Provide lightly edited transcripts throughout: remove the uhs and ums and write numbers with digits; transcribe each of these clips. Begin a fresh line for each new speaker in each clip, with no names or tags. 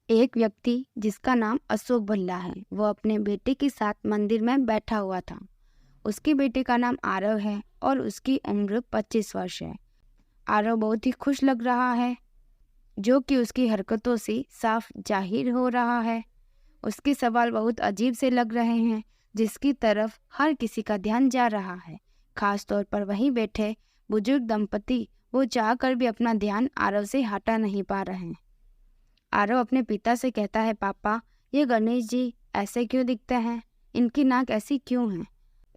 एक व्यक्ति जिसका नाम अशोक भल्ला है, वो अपने बेटे के साथ मंदिर में बैठा हुआ था। उसके बेटे का नाम आरव है और उसकी उम्र 25 वर्ष है। आरव बहुत ही खुश लग रहा है, जो कि उसकी हरकतों से साफ जाहिर हो रहा है। उसके सवाल बहुत अजीब से लग रहे हैं, जिसकी तरफ हर किसी का ध्यान जा रहा है, खास तौर पर वहीं बैठे बुजुर्ग दंपति। वो चाहकर भी अपना ध्यान आरव से हटा नहीं पा रहे हैं। आरव अपने पिता से कहता है, पापा, ये गणेश जी ऐसे क्यों दिखते हैं? इनकी नाक ऐसी क्यों है?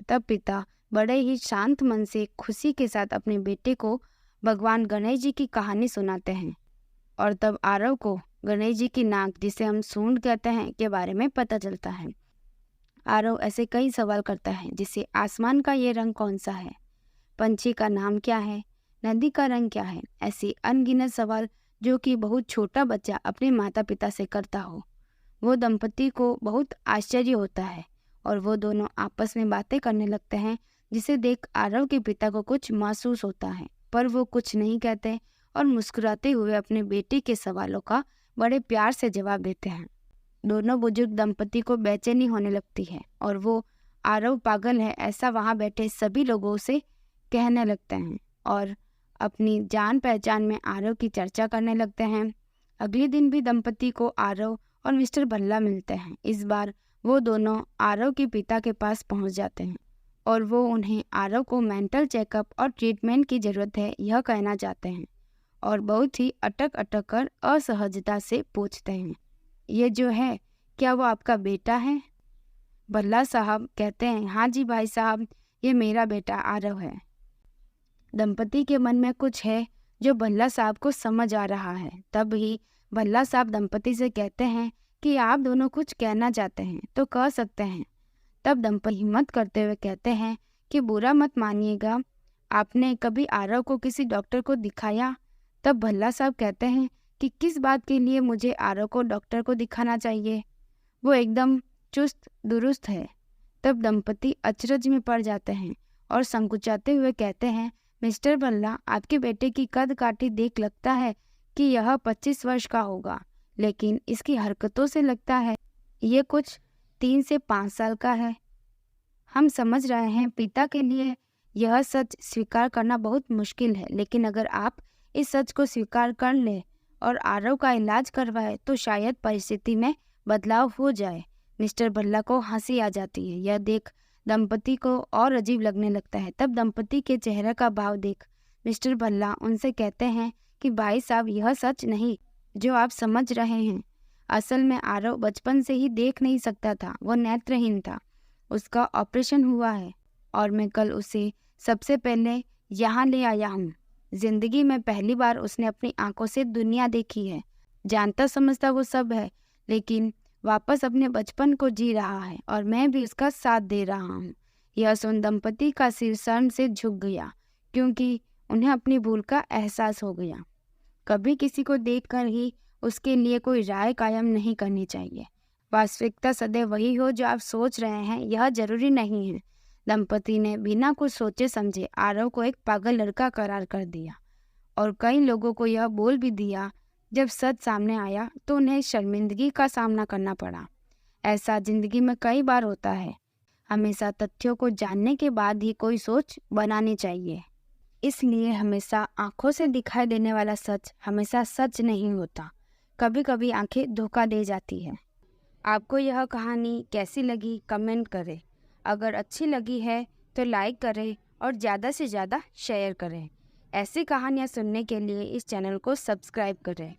तब पिता बड़े ही शांत मन से खुशी के साथ अपने बेटे को भगवान गणेश जी की कहानी सुनाते हैं। और तब आरव को गणेश जी की नाक, जिसे हम सूंड कहते हैं, के बारे में पता चलता है। आरव ऐसे कई सवाल करता है, जैसे आसमान का ये रंग कौन सा है, पंछी का नाम क्या है, नदी का रंग क्या है। ऐसे अनगिनत सवाल जो कि बहुत छोटा बच्चा अपने माता पिता से करता हो। वो दंपति को बहुत आश्चर्य होता है और वो दोनों आपस में बातें करने लगते हैं, जिसे देख आरव के पिता को कुछ महसूस होता है, पर वो कुछ नहीं कहते और मुस्कुराते हुए अपने बेटे के सवालों का बड़े प्यार से जवाब देते हैं। दोनों बुजुर्ग दंपति को बेचैनी होने लगती है और वो आरव पागल है ऐसा वहाँ बैठे सभी लोगों से कहने लगते हैं और अपनी जान पहचान में आरव की चर्चा करने लगते हैं। अगले दिन भी दंपति को आरव और मिस्टर भल्ला मिलते हैं। इस बार वो दोनों आरव के पिता के पास पहुंच जाते हैं और वो उन्हें आरव को मेंटल चेकअप और ट्रीटमेंट की ज़रूरत है यह कहना चाहते हैं और बहुत ही अटक अटक कर असहजता से पूछते हैं, ये जो है, क्या वो आपका बेटा है? भल्ला साहब कहते हैं, हाँ जी भाई साहब, ये मेरा बेटा आरव है। दंपति के मन में कुछ है जो भल्ला साहब को समझ आ रहा है। तब ही भल्ला साहब दंपति से कहते हैं कि आप दोनों कुछ कहना चाहते हैं तो कह सकते हैं। तब दंपति हिम्मत करते हुए कहते हैं कि बुरा मत मानिएगा, आपने कभी आरव को किसी डॉक्टर को दिखाया? तब भल्ला साहब कहते हैं कि किस बात के लिए मुझे आरव को डॉक्टर को दिखाना चाहिए, वो एकदम चुस्त दुरुस्त है। तब दंपति अचरज में पड़ जाते हैं और संकुचाते हुए कहते हैं, मिस्टर भल्ला, आपके बेटे की कद काठी देख लगता है कि यह 25 वर्ष का होगा, लेकिन इसकी हरकतों से लगता है ये कुछ 3 से 5 साल का है। हम समझ रहे हैं पिता के लिए यह सच स्वीकार करना बहुत मुश्किल है, लेकिन अगर आप इस सच को स्वीकार कर ले और आरव का इलाज करवाए तो शायद परिस्थिति में बदलाव हो जाए। मिस्टर भल्ला को हंसी आ जाती है। यह देख दंपति को और अजीब लगने लगता है। तब दंपति के चेहरे का भाव देख मिस्टर भल्ला उनसे कहते हैं कि भाई साहब, यह सच नहीं जो आप समझ रहे हैं। असल में आरव बचपन से ही देख नहीं सकता था, वो नेत्रहीन था। उसका ऑपरेशन हुआ है और मैं कल उसे सबसे पहले यहाँ ले आया हूँ। जिंदगी में पहली बार उसने अपनी आंखों से दुनिया देखी है। जानता समझता वो सब है, लेकिन वापस अपने बचपन को जी रहा है और मैं भी उसका साथ दे रहा हूँ। यह सुन दंपति का सिर शर्म से झुक गया, क्योंकि उन्हें अपनी भूल का एहसास हो गया। कभी किसी को देखकर ही उसके लिए कोई राय कायम नहीं करनी चाहिए। वास्तविकता सदैव वही हो जो आप सोच रहे हैं, यह जरूरी नहीं है। दंपति ने बिना कुछ सोचे समझे आरव को एक पागल लड़का करार कर दिया और कई लोगों को यह बोल भी दिया। जब सच सामने आया तो उन्हें शर्मिंदगी का सामना करना पड़ा। ऐसा जिंदगी में कई बार होता है। हमेशा तथ्यों को जानने के बाद ही कोई सोच बनानी चाहिए। इसलिए हमेशा आंखों से दिखाई देने वाला सच हमेशा सच नहीं होता। कभी कभी आंखें धोखा दे जाती है। आपको यह कहानी कैसी लगी कमेंट करें। अगर अच्छी लगी है तो लाइक करें और ज़्यादा से ज़्यादा शेयर करें। ऐसी कहानियाँ सुनने के लिए इस चैनल को सब्सक्राइब करें।